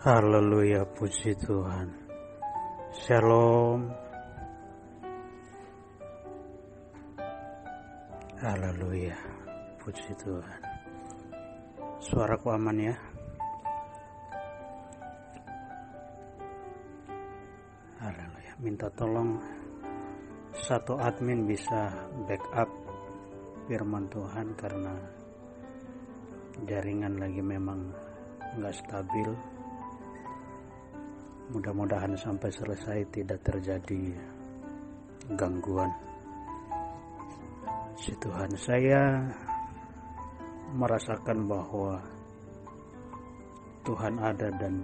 Haleluya, puji Tuhan. Shalom. Haleluya, puji Tuhan. Suaraku aman ya? Haleluya. Minta tolong satu admin bisa backup firman Tuhan karena jaringan lagi memang nggak stabil. Mudah-mudahan sampai selesai tidak terjadi gangguan. Si Tuhan, saya merasakan bahwa Tuhan ada dan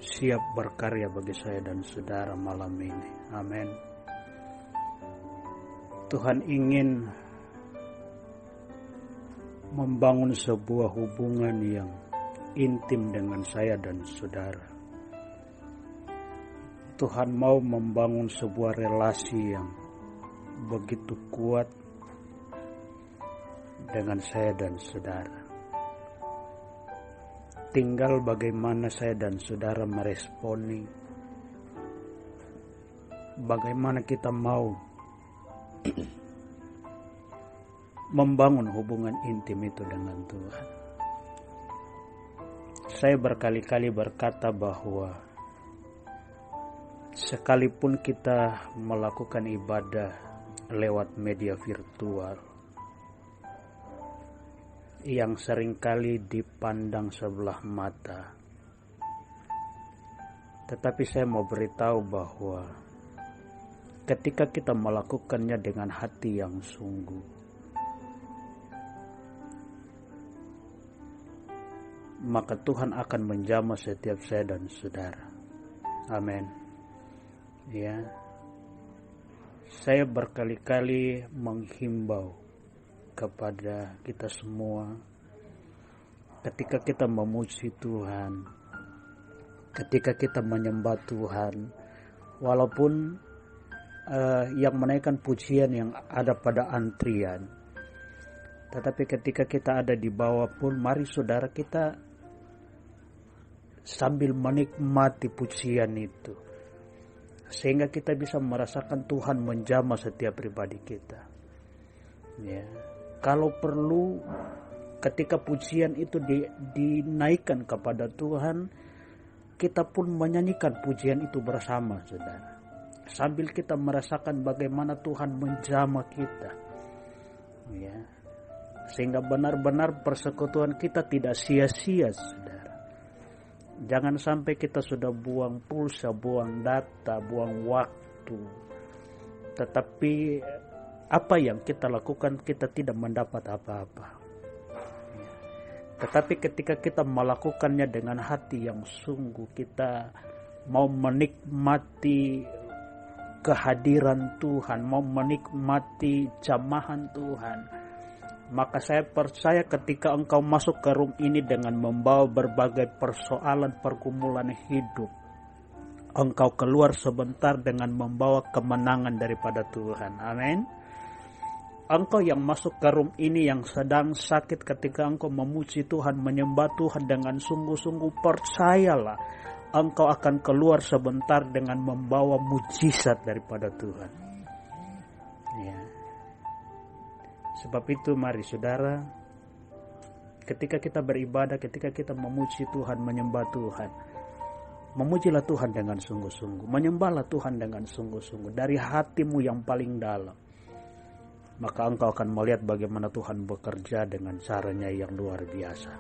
siap berkarya bagi saya dan saudara malam ini. Amin. Tuhan ingin membangun sebuah hubungan yang intim dengan saya dan saudara. Tuhan mau membangun sebuah relasi yang begitu kuat dengan saya dan saudara. Tinggal bagaimana saya dan saudara meresponi, bagaimana kita mau membangun hubungan intim itu dengan Tuhan. Saya berkali-kali berkata bahwa sekalipun kita melakukan ibadah lewat media virtual yang seringkali dipandang sebelah mata, tetapi saya mau beritahu bahwa ketika kita melakukannya dengan hati yang sungguh, maka Tuhan akan menjamah setiap saya dan saudara. Amin. Ya, saya berkali-kali menghimbau kepada kita semua, ketika kita memuji Tuhan, ketika kita menyembah Tuhan, walaupun yang menaikkan pujian yang ada pada antrian, tetapi ketika kita ada di bawah pun, mari saudara kita sambil menikmati pujian itu, sehingga kita bisa merasakan Tuhan menjamah setiap pribadi kita. Ya, kalau perlu ketika pujian itu dinaikkan kepada Tuhan, kita pun menyanyikan pujian itu bersama, saudara. Sambil kita merasakan bagaimana Tuhan menjamah kita. Ya, sehingga benar-benar persekutuan kita tidak sia-sia, saudara. Jangan sampai kita sudah buang pulsa, buang data, buang waktu, tetapi apa yang kita lakukan kita tidak mendapat apa-apa. Tetapi ketika kita melakukannya dengan hati yang sungguh, kita mau menikmati kehadiran Tuhan, mau menikmati jamahan Tuhan, maka saya percaya ketika engkau masuk ke room ini dengan membawa berbagai persoalan pergumulan hidup, engkau keluar sebentar dengan membawa kemenangan daripada Tuhan. Amin. Engkau yang masuk ke room ini yang sedang sakit, ketika engkau memuji Tuhan, menyembah Tuhan dengan sungguh-sungguh, percayalah engkau akan keluar sebentar dengan membawa mujizat daripada Tuhan. Ya. Sebab itu mari saudara, ketika kita beribadah, ketika kita memuji Tuhan, menyembah Tuhan, memujilah Tuhan dengan sungguh-sungguh, menyembahlah Tuhan dengan sungguh-sungguh dari hatimu yang paling dalam. Maka engkau akan melihat bagaimana Tuhan bekerja dengan caranya yang luar biasa.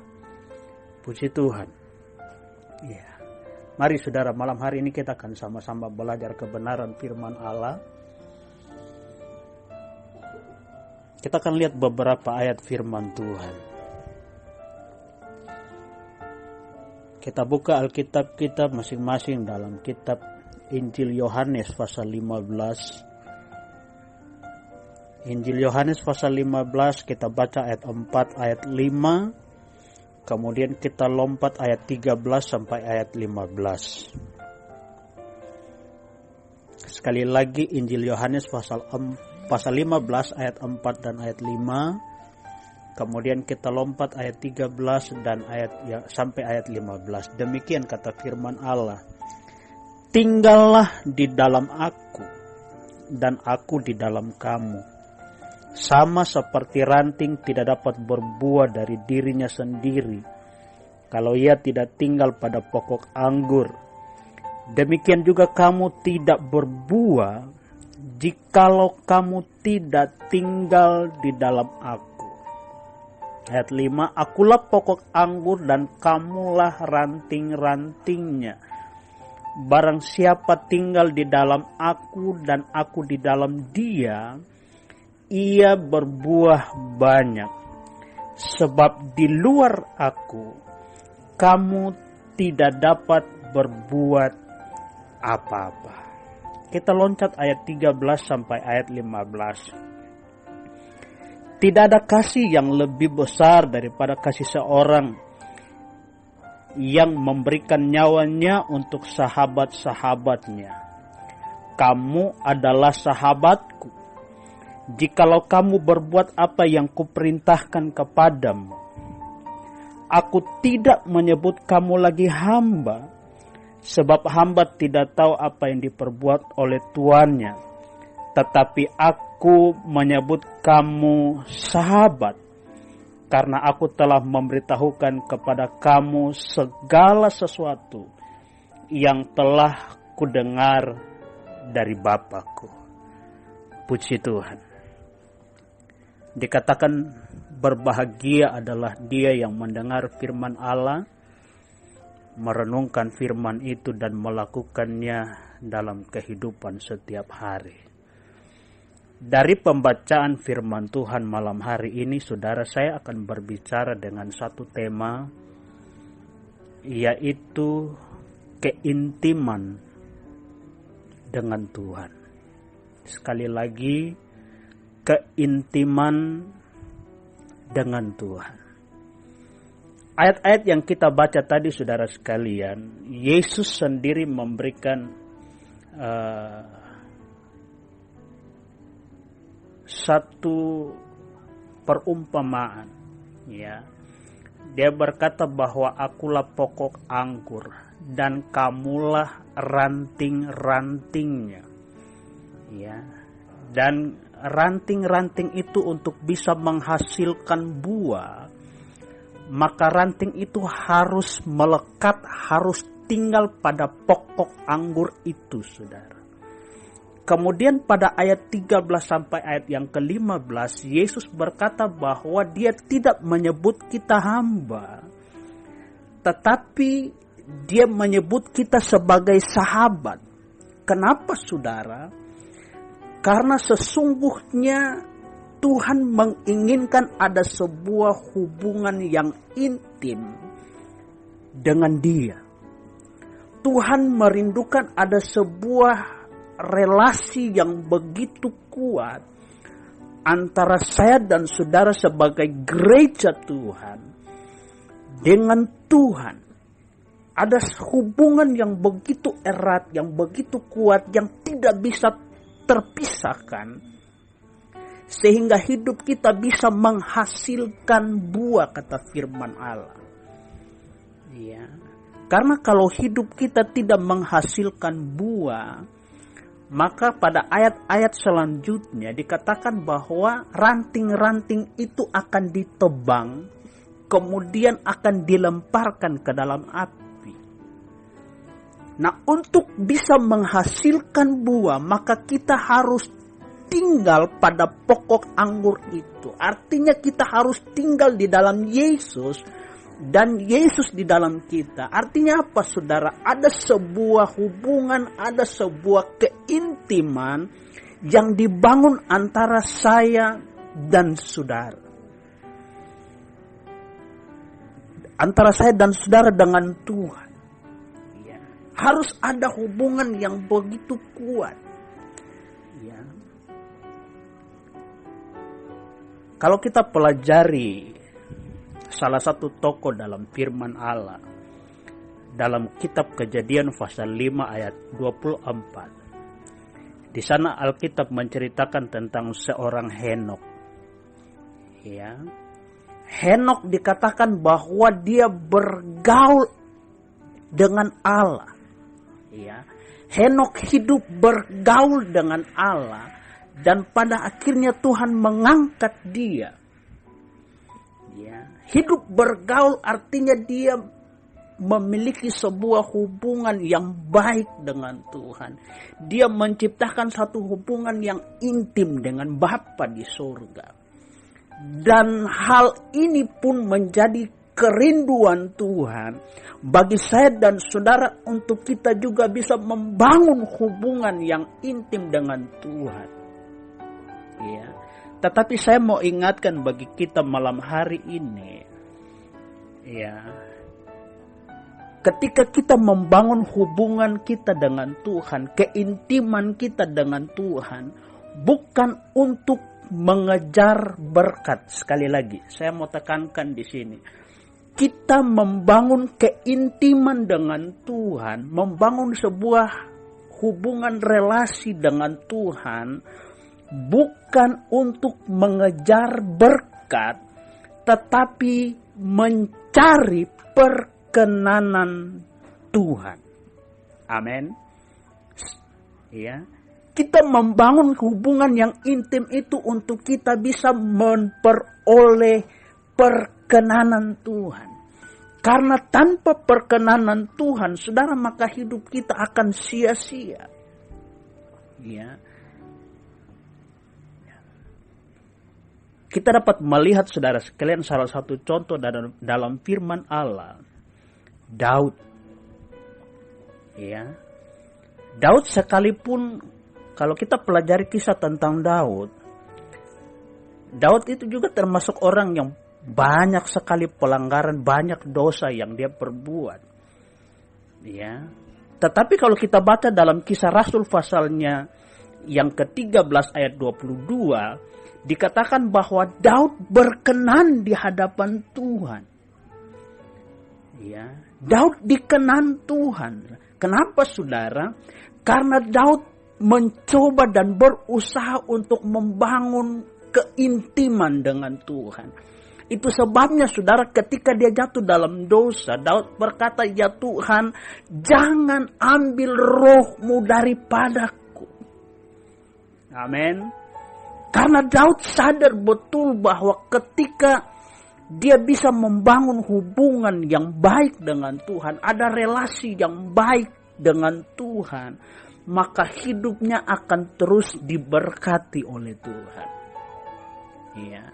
Puji Tuhan. Ya. Mari saudara, malam hari ini kita akan sama-sama belajar kebenaran firman Allah. Kita akan lihat beberapa ayat firman Tuhan. Kita buka Alkitab kita masing-masing dalam kitab Injil Yohanes pasal 15. Injil Yohanes pasal 15, kita baca ayat 4, ayat 5. Kemudian kita lompat ayat 13 sampai ayat 15. Sekali lagi Injil Yohanes pasal 15 ayat 4 dan ayat 5. Kemudian kita lompat ayat 13 dan sampai ayat 15. Demikian kata firman Allah. Tinggallah di dalam aku dan aku di dalam kamu. Sama seperti ranting tidak dapat berbuah dari dirinya sendiri kalau ia tidak tinggal pada pokok anggur. Demikian juga kamu tidak berbuah jikalau kamu tidak tinggal di dalam aku. Ayat 5, akulah pokok anggur dan kamulah ranting-rantingnya. Barang siapa tinggal di dalam aku dan aku di dalam dia, ia berbuah banyak. Sebab di luar aku, kamu tidak dapat berbuat apa-apa. Kita loncat ayat 13 sampai ayat 15. Tidak ada kasih yang lebih besar daripada kasih seorang yang memberikan nyawanya untuk sahabat-sahabatnya. Kamu adalah sahabatku, jikalau kamu berbuat apa yang kuperintahkan kepadamu. Aku tidak menyebut kamu lagi hamba, sebab hamba tidak tahu apa yang diperbuat oleh tuannya. Tetapi aku menyebut kamu sahabat, karena aku telah memberitahukan kepada kamu segala sesuatu yang telah kudengar dari Bapakku. Puji Tuhan. Dikatakan berbahagia adalah dia yang mendengar firman Allah, merenungkan firman itu dan melakukannya dalam kehidupan setiap hari. Dari pembacaan firman Tuhan malam hari ini, saudara, saya akan berbicara dengan satu tema, yaitu keintiman dengan Tuhan. Sekali lagi, keintiman dengan Tuhan. Ayat-ayat yang kita baca tadi, saudara sekalian, Yesus sendiri memberikan satu perumpamaan, ya. Dia berkata bahwa akulah pokok anggur dan kamulah ranting-rantingnya, ya. Dan ranting-ranting itu untuk bisa menghasilkan buah, maka ranting itu harus melekat, harus tinggal pada pokok anggur itu, saudara. Kemudian pada ayat 13 sampai ayat yang ke-15, Yesus berkata bahwa dia tidak menyebut kita hamba, tetapi dia menyebut kita sebagai sahabat. Kenapa, saudara? Karena sesungguhnya Tuhan menginginkan ada sebuah hubungan yang intim dengan dia. Tuhan merindukan ada sebuah relasi yang begitu kuat antara saya dan saudara sebagai gereja Tuhan dengan Tuhan. Ada hubungan yang begitu erat, yang begitu kuat, yang tidak bisa terpisahkan, sehingga hidup kita bisa menghasilkan buah, kata firman Allah. Ya. Karena kalau hidup kita tidak menghasilkan buah, maka pada ayat-ayat selanjutnya dikatakan bahwa ranting-ranting itu akan ditebang, kemudian akan dilemparkan ke dalam api. Nah, untuk bisa menghasilkan buah, maka kita harus tinggal pada pokok anggur itu. Artinya kita harus tinggal di dalam Yesus dan Yesus di dalam kita. Artinya apa, saudara? Ada sebuah hubungan, ada sebuah keintiman yang dibangun antara saya dan saudara. Antara saya dan saudara dengan Tuhan. Ya. Harus ada hubungan yang begitu kuat. Ya. Kalau kita pelajari salah satu tokoh dalam firman Allah, dalam kitab Kejadian pasal 5 ayat 24. Di sana Alkitab menceritakan tentang seorang Henok. Ya. Henokh dikatakan bahwa dia bergaul dengan Allah. Ya. Henokh hidup bergaul dengan Allah dan pada akhirnya Tuhan mengangkat dia. Ya. Hidup bergaul artinya dia memiliki sebuah hubungan yang baik dengan Tuhan. Dia menciptakan satu hubungan yang intim dengan Bapa di surga. Dan hal ini pun menjadi kerinduan Tuhan bagi saya dan saudara untuk kita juga bisa membangun hubungan yang intim dengan Tuhan. Ya. Tetapi saya mau ingatkan bagi kita malam hari ini, ya, ketika kita membangun hubungan kita dengan Tuhan, keintiman kita dengan Tuhan, bukan untuk mengejar berkat. Sekali lagi, saya mau tekankan di sini. Kita membangun keintiman dengan Tuhan, membangun sebuah hubungan relasi dengan Tuhan, bukan untuk mengejar berkat, tetapi mencari perkenanan Tuhan. Amin. Ya. Kita membangun hubungan yang intim itu untuk kita bisa memperoleh perkenanan Tuhan. Karena tanpa perkenanan Tuhan, saudara, maka hidup kita akan sia-sia. Ya. Kita dapat melihat, saudara sekalian, salah satu contoh dalam firman Allah. Daud. Ya. Daud sekalipun, kalau kita pelajari kisah tentang Daud itu juga termasuk orang yang banyak sekali pelanggaran, banyak dosa yang dia perbuat. Ya. Tetapi kalau kita baca dalam Kisah Rasul pasalnya yang ke-13 ayat 22, dikatakan bahwa Daud berkenan di hadapan Tuhan. Ya, Daud dikenan Tuhan. Kenapa, saudara? Karena Daud mencoba dan berusaha untuk membangun keintiman dengan Tuhan. Itu sebabnya, saudara, ketika dia jatuh dalam dosa, Daud berkata, "Ya Tuhan, jangan ambil roh-Mu daripadaku." Amin. Karena Daud sadar betul bahwa ketika dia bisa membangun hubungan yang baik dengan Tuhan, ada relasi yang baik dengan Tuhan, maka hidupnya akan terus diberkati oleh Tuhan. Iya.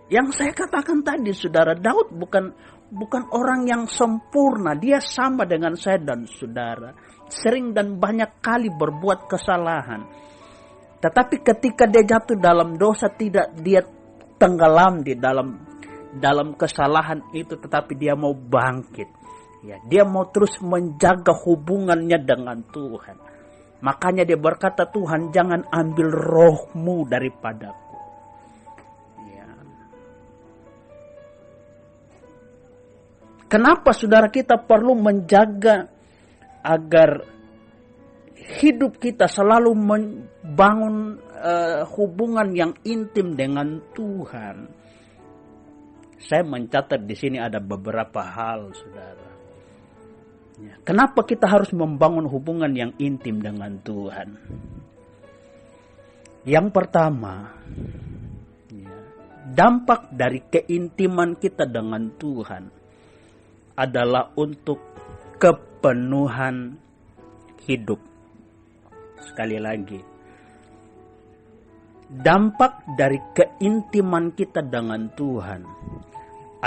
Yang saya katakan tadi, saudara, Daud bukan orang yang sempurna. Dia sama dengan saya dan saudara. Sering dan banyak kali berbuat kesalahan. Tetapi ketika dia jatuh dalam dosa, tidak dia tenggelam di dalam kesalahan itu, tetapi dia mau bangkit. Ya, dia mau terus menjaga hubungannya dengan Tuhan. Makanya dia berkata, "Tuhan, jangan ambil roh-Mu daripadaku." Ya. Kenapa, saudara, kita perlu menjaga agar hidup kita selalu membangun hubungan yang intim dengan Tuhan? Saya mencatat di sini ada beberapa hal, saudara. Ya, kenapa kita harus membangun hubungan yang intim dengan Tuhan? Yang pertama, ya, dampak dari keintiman kita dengan Tuhan adalah untuk kepenuhan hidup. Sekali lagi, dampak dari keintiman kita dengan Tuhan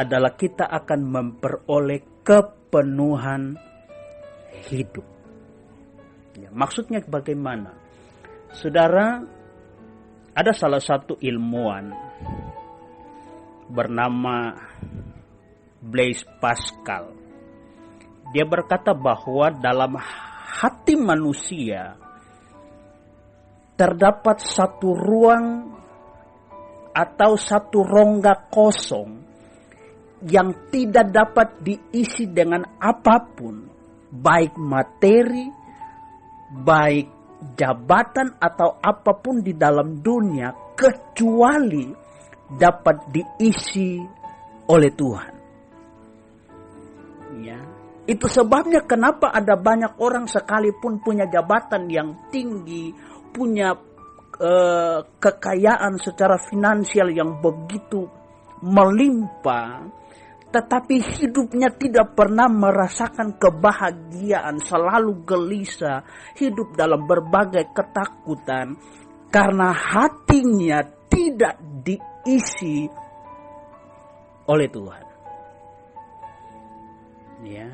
adalah kita akan memperoleh kepenuhan hidup. Ya, maksudnya bagaimana? Saudara, ada salah satu ilmuwan bernama Blaise Pascal. Dia berkata bahwa dalam hati manusia terdapat satu ruang atau satu rongga kosong yang tidak dapat diisi dengan apapun, baik materi, baik jabatan atau apapun di dalam dunia, kecuali dapat diisi oleh Tuhan. Ya, itu sebabnya kenapa ada banyak orang sekalipun punya jabatan yang tinggi, punya kekayaan secara finansial yang begitu melimpah, tetapi hidupnya tidak pernah merasakan kebahagiaan, selalu gelisah, hidup dalam berbagai ketakutan, karena hatinya tidak diisi oleh Tuhan. Ya.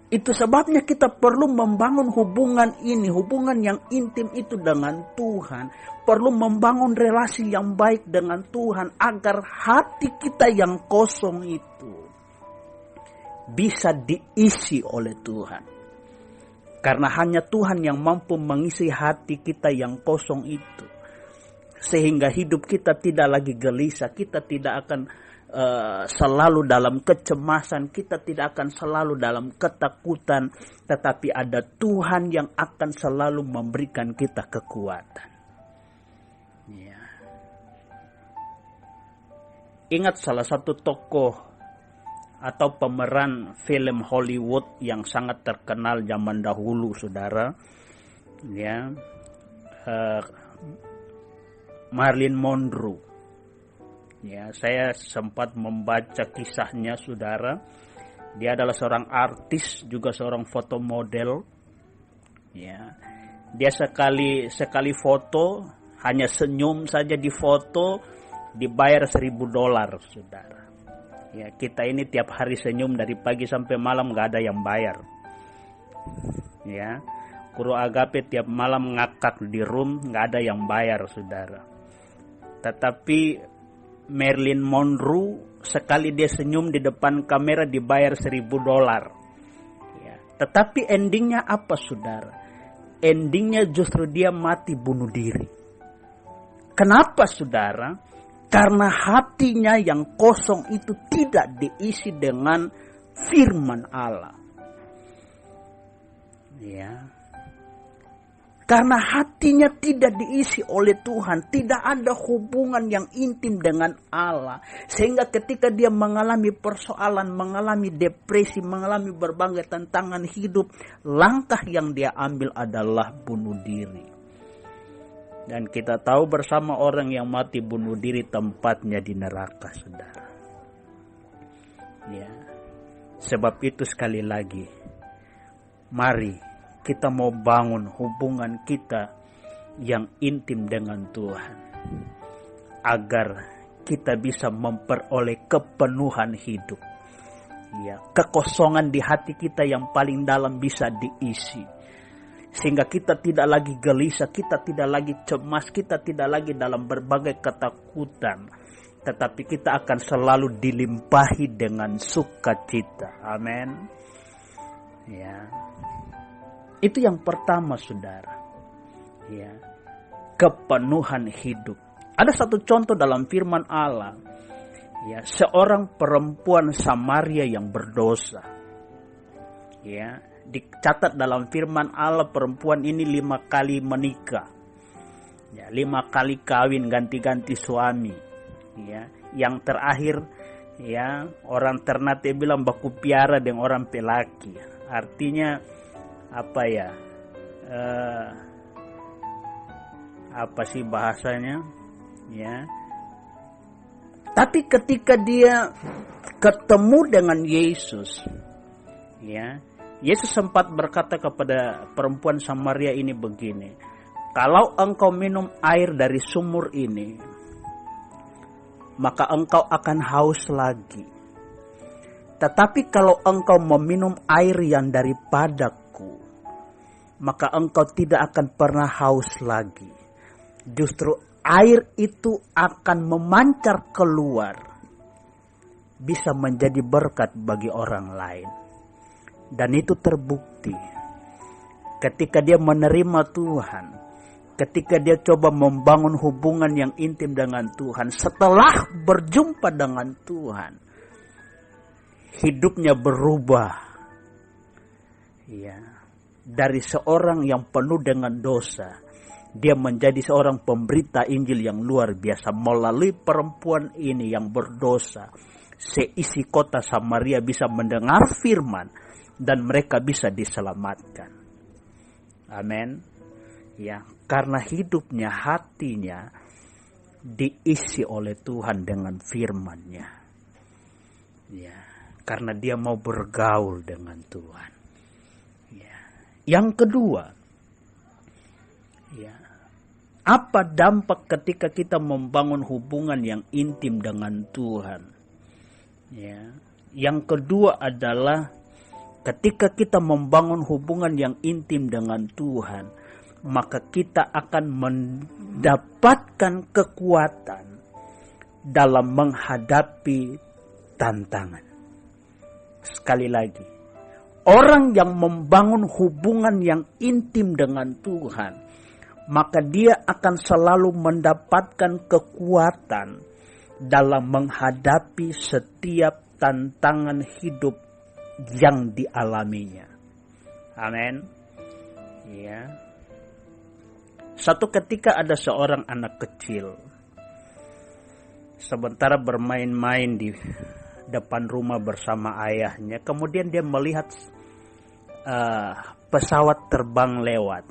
Itu sebabnya kita perlu membangun hubungan ini, hubungan yang intim itu dengan Tuhan. Perlu membangun relasi yang baik dengan Tuhan agar hati kita yang kosong itu bisa diisi oleh Tuhan. Karena hanya Tuhan yang mampu mengisi hati kita yang kosong itu. Sehingga hidup kita tidak lagi gelisah, kita tidak akan selalu dalam kecemasan, kita tidak akan selalu dalam ketakutan, tetapi ada Tuhan yang akan selalu memberikan kita kekuatan. Ya. Ingat salah satu tokoh atau pemeran film Hollywood yang sangat terkenal zaman dahulu, saudara, ya, Marilyn Monroe. Ya, saya sempat membaca kisahnya, saudara. Dia adalah seorang artis, juga seorang foto model. Ya, dia sekali foto, hanya senyum saja di foto, dibayar $1,000, saudara. Ya, kita ini tiap hari senyum dari pagi sampai malam, nggak ada yang bayar. Ya, Guru Agape tiap malam ngakak di room, nggak ada yang bayar, saudara. Tetapi Marilyn Monroe sekali dia senyum di depan kamera dibayar $1,000. Ya. Tetapi endingnya apa, saudara? Endingnya justru dia mati bunuh diri. Kenapa, saudara? Karena hatinya yang kosong itu tidak diisi dengan firman Allah. Ya. Karena hatinya tidak diisi oleh Tuhan, tidak ada hubungan yang intim dengan Allah. Sehingga ketika dia mengalami persoalan, mengalami depresi, mengalami berbagai tantangan hidup, langkah yang dia ambil adalah bunuh diri. Dan kita tahu bersama orang yang mati bunuh diri tempatnya di neraka, saudara. Ya. Sebab itu sekali lagi, mari kita mau bangun hubungan kita yang intim dengan Tuhan. Agar kita bisa memperoleh kepenuhan hidup. Ya, kekosongan di hati kita yang paling dalam bisa diisi. Sehingga kita tidak lagi gelisah, kita tidak lagi cemas, kita tidak lagi dalam berbagai ketakutan. Tetapi kita akan selalu dilimpahi dengan sukacita. Amin. Ya. Itu yang pertama, saudara. Ya. Kepenuhan hidup. Ada satu contoh dalam firman Allah. Ya, seorang perempuan Samaria yang berdosa. Ya, dicatat dalam firman Allah perempuan ini 5 kali menikah. Ya, 5 kali kawin ganti-ganti suami. Ya, yang terakhir ya orang Ternate bilang baku piara dengan orang pelaki. Artinya apa ya? Apa sih bahasanya? Ya. Tapi ketika dia ketemu dengan Yesus, ya, Yesus sempat berkata kepada perempuan Samaria ini begini, kalau engkau minum air dari sumur ini, maka engkau akan haus lagi. Tetapi kalau engkau meminum air yang daripadaku, maka engkau tidak akan pernah haus lagi. Justru air itu akan memancar keluar, bisa menjadi berkat bagi orang lain. Dan itu terbukti ketika dia menerima Tuhan, ketika dia coba membangun hubungan yang intim dengan Tuhan. Setelah berjumpa dengan Tuhan, hidupnya berubah. Ya, dari seorang yang penuh dengan dosa Dia menjadi seorang pemberita Injil yang luar biasa. Melalui perempuan ini yang berdosa, seisi kota Samaria bisa mendengar firman dan mereka bisa diselamatkan. Amin. Ya, karena hidupnya, hatinya diisi oleh Tuhan dengan firman-Nya. Ya, karena dia mau bergaul dengan Tuhan. Ya. Yang kedua, ya, apa dampak ketika kita membangun hubungan yang intim dengan Tuhan? Ya. Yang kedua adalah ketika kita membangun hubungan yang intim dengan Tuhan, maka kita akan mendapatkan kekuatan dalam menghadapi tantangan. Sekali lagi, orang yang membangun hubungan yang intim dengan Tuhan, maka dia akan selalu mendapatkan kekuatan dalam menghadapi setiap tantangan hidup yang dialaminya. Amin. Ya. Satu ketika ada seorang anak kecil, sementara bermain-main di depan rumah bersama ayahnya, kemudian dia melihat pesawat terbang lewat.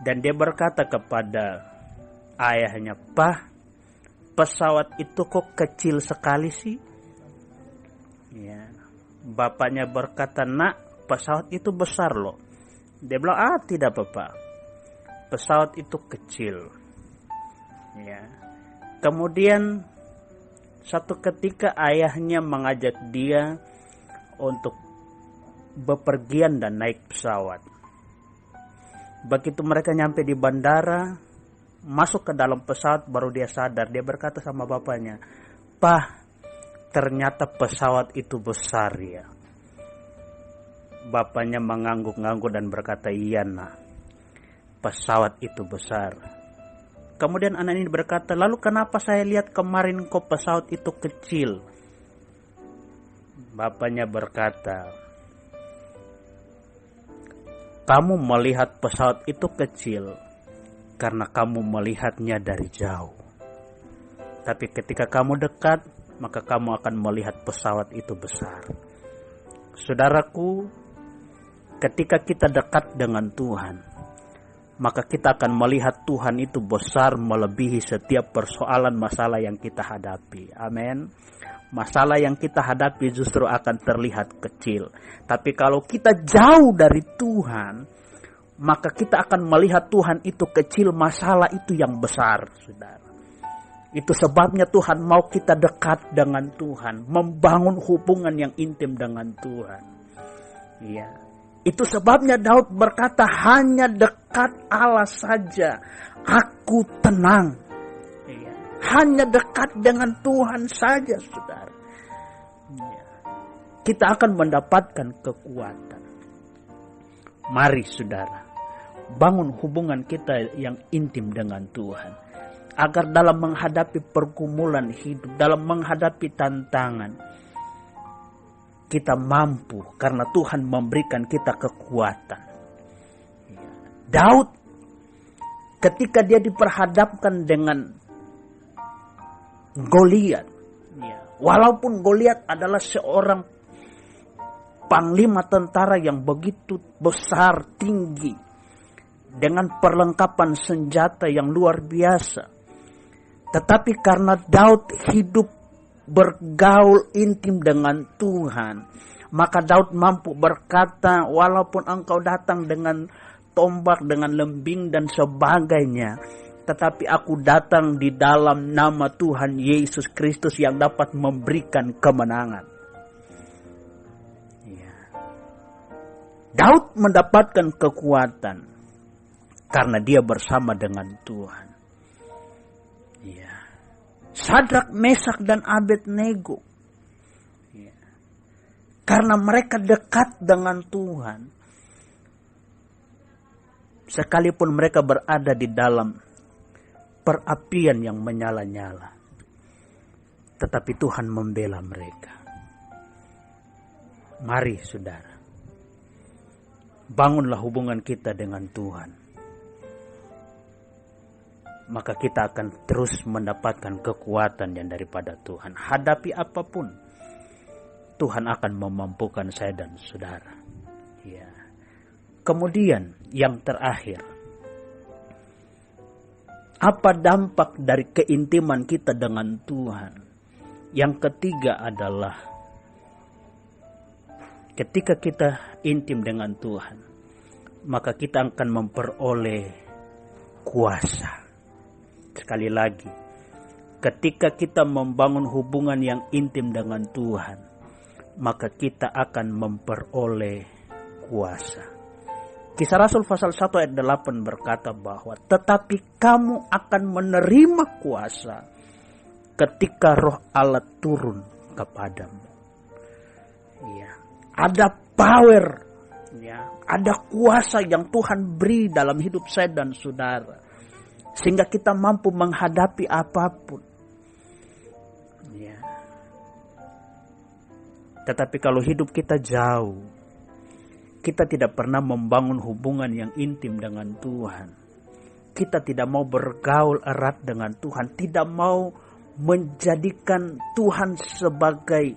Dan dia berkata kepada ayahnya, "Pak, pesawat itu kok kecil sekali sih?" Ya. Bapaknya berkata, "Nak, pesawat itu besar loh." Dia bilang, "Tidak Bapak, pesawat itu kecil." Ya. Kemudian satu ketika ayahnya mengajak dia untuk bepergian dan naik pesawat. Begitu mereka nyampe di bandara, masuk ke dalam pesawat, baru dia sadar. Dia berkata sama bapaknya, "Pak, ternyata pesawat itu besar ya." Bapaknya mengangguk-angguk dan berkata, "Iya nak, pesawat itu besar." Kemudian anak ini berkata, "Lalu kenapa saya lihat kemarin kok pesawat itu kecil?" Bapaknya berkata, "Kamu melihat pesawat itu kecil karena kamu melihatnya dari jauh. Tapi ketika kamu dekat, maka kamu akan melihat pesawat itu besar." Saudaraku, ketika kita dekat dengan Tuhan, maka kita akan melihat Tuhan itu besar melebihi setiap persoalan masalah yang kita hadapi. Amin. Masalah yang kita hadapi justru akan terlihat kecil. Tapi kalau kita jauh dari Tuhan, maka kita akan melihat Tuhan itu kecil, masalah itu yang besar, saudara. Itu sebabnya Tuhan mau kita dekat dengan Tuhan, membangun hubungan yang intim dengan Tuhan. Iya. Itu sebabnya Daud berkata, "Hanya dekat Allah saja aku tenang." Iya. Hanya dekat dengan Tuhan saja, saudara. Iya. Kita akan mendapatkan kekuatan. Mari saudara, bangun hubungan kita yang intim dengan Tuhan, agar dalam menghadapi pergumulan hidup, dalam menghadapi tantangan, kita mampu karena Tuhan memberikan kita kekuatan. Daud ketika dia diperhadapkan dengan Goliat, walaupun Goliat adalah seorang panglima tentara yang begitu besar, tinggi, dengan perlengkapan senjata yang luar biasa, tetapi karena Daud hidup bergaul intim dengan Tuhan, maka Daud mampu berkata, "Walaupun engkau datang dengan tombak, dengan lembing dan sebagainya, tetapi aku datang di dalam nama Tuhan Yesus Kristus yang dapat memberikan kemenangan." Ya. Daud mendapatkan kekuatan karena dia bersama dengan Tuhan. Ya. Sadrak, Mesak, dan Abednego, ya, karena mereka dekat dengan Tuhan, sekalipun mereka berada di dalam perapian yang menyala-nyala, tetapi Tuhan membela mereka. Mari saudara, bangunlah hubungan kita dengan Tuhan. maka kita akan terus mendapatkan kekuatan yang daripada Tuhan. Hadapi apapun, Tuhan akan memampukan saya dan saudara. Ya. Kemudian yang terakhir, apa dampak dari keintiman kita dengan Tuhan? Yang ketiga adalah ketika kita intim dengan Tuhan, maka kita akan memperoleh kuasa. Sekali lagi, ketika kita membangun hubungan yang intim dengan Tuhan, maka kita akan memperoleh kuasa. Kisah Rasul pasal 1 ayat 8 berkata bahwa tetapi kamu akan menerima kuasa ketika Roh Allah turun kepadamu. Ya, ada power, ya, ada kuasa yang Tuhan beri dalam hidup saya dan saudara, sehingga kita mampu menghadapi apapun. Ya. Tetapi kalau hidup kita jauh, kita tidak pernah membangun hubungan yang intim dengan Tuhan, kita tidak mau bergaul erat dengan Tuhan, tidak mau menjadikan Tuhan sebagai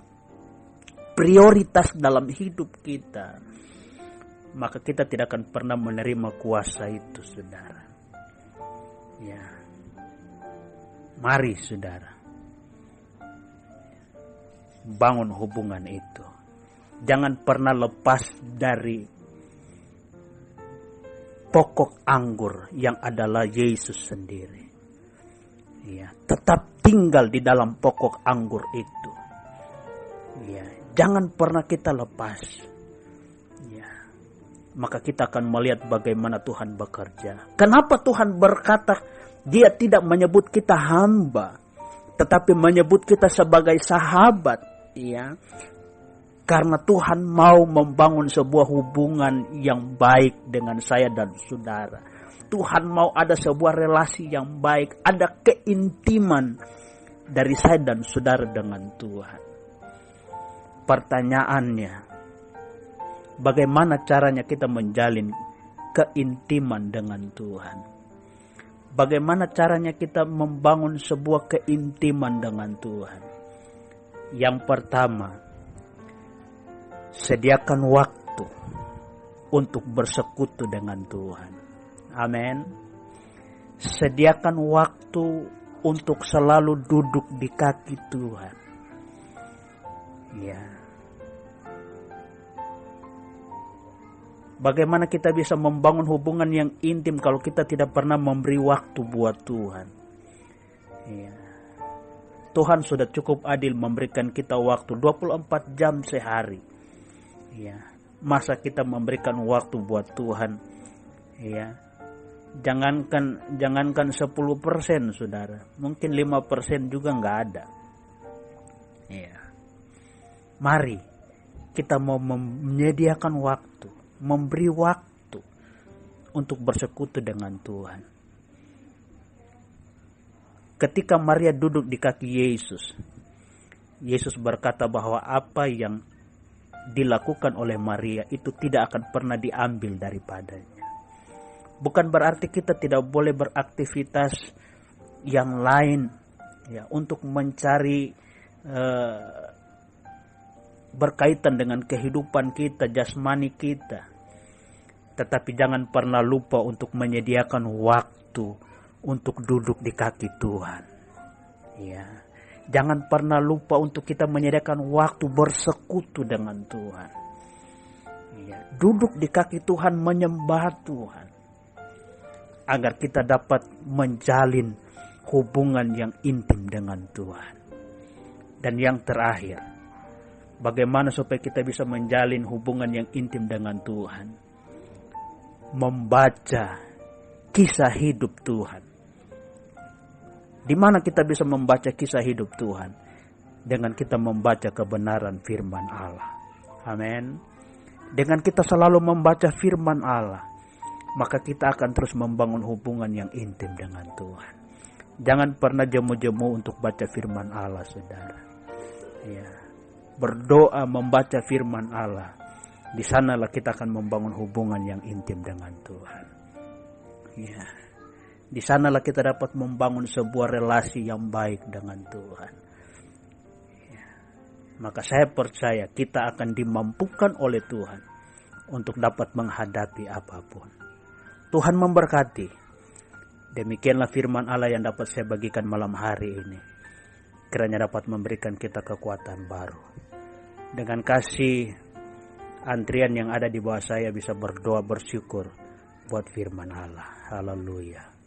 prioritas dalam hidup kita, maka kita tidak akan pernah menerima kuasa itu, saudara. Ya, mari saudara, bangun hubungan itu. Jangan pernah lepas dari pokok anggur yang adalah Yesus sendiri. Ya, tetap tinggal di dalam pokok anggur itu. Ya, jangan pernah kita lepas. Ya, maka kita akan melihat bagaimana Tuhan bekerja. Kenapa Tuhan berkata Dia tidak menyebut kita hamba, tetapi menyebut kita sebagai sahabat? Ya. Karena Tuhan mau membangun sebuah hubungan yang baik dengan saya dan saudara. Tuhan mau ada sebuah relasi yang baik, ada keintiman dari saya dan saudara dengan Tuhan. Pertanyaannya, bagaimana caranya kita menjalin keintiman dengan Tuhan? Bagaimana caranya kita membangun sebuah keintiman dengan Tuhan? Yang pertama, sediakan waktu untuk bersekutu dengan Tuhan. Amin. Sediakan waktu untuk selalu duduk di kaki Tuhan. Ya. Bagaimana kita bisa membangun hubungan yang intim kalau kita tidak pernah memberi waktu buat Tuhan? Ya. Tuhan sudah cukup adil memberikan kita waktu 24 jam sehari. Ya, masa kita memberikan waktu buat Tuhan? Ya, jangankan 10%, saudara, mungkin 5% juga nggak ada. Ya, mari kita mau menyediakan waktu, memberi waktu untuk bersekutu dengan Tuhan. Ketika Maria duduk di kaki Yesus, Yesus berkata bahwa apa yang dilakukan oleh Maria itu tidak akan pernah diambil daripadanya. Bukan berarti kita tidak boleh beraktivitas yang lain, ya, untuk mencari berkaitan dengan kehidupan kita, jasmani kita. Tetapi jangan pernah lupa untuk menyediakan waktu untuk duduk di kaki Tuhan. Ya. Jangan pernah lupa untuk kita menyediakan waktu bersekutu dengan Tuhan. Ya, duduk di kaki Tuhan, menyembah Tuhan. Agar kita dapat menjalin hubungan yang intim dengan Tuhan. Dan yang terakhir, bagaimana supaya kita bisa menjalin hubungan yang intim dengan Tuhan? Membaca kisah hidup Tuhan. Di mana kita bisa membaca kisah hidup Tuhan? Dengan kita membaca kebenaran firman Allah. Amin. Dengan kita selalu membaca firman Allah, maka kita akan terus membangun hubungan yang intim dengan Tuhan. Jangan pernah jemu-jemu untuk baca firman Allah, saudara. Ya. Berdoa membaca firman Allah. Di sanalah kita akan membangun hubungan yang intim dengan Tuhan. Ya. Di sanalah kita dapat membangun sebuah relasi yang baik dengan Tuhan. Maka saya percaya kita akan dimampukan oleh Tuhan untuk dapat menghadapi apapun. Tuhan memberkati. Demikianlah firman Allah yang dapat saya bagikan malam hari ini. Kiranya dapat memberikan kita kekuatan baru. Dengan kasih antrian yang ada di bawah saya bisa berdoa bersyukur buat firman Allah. Haleluya.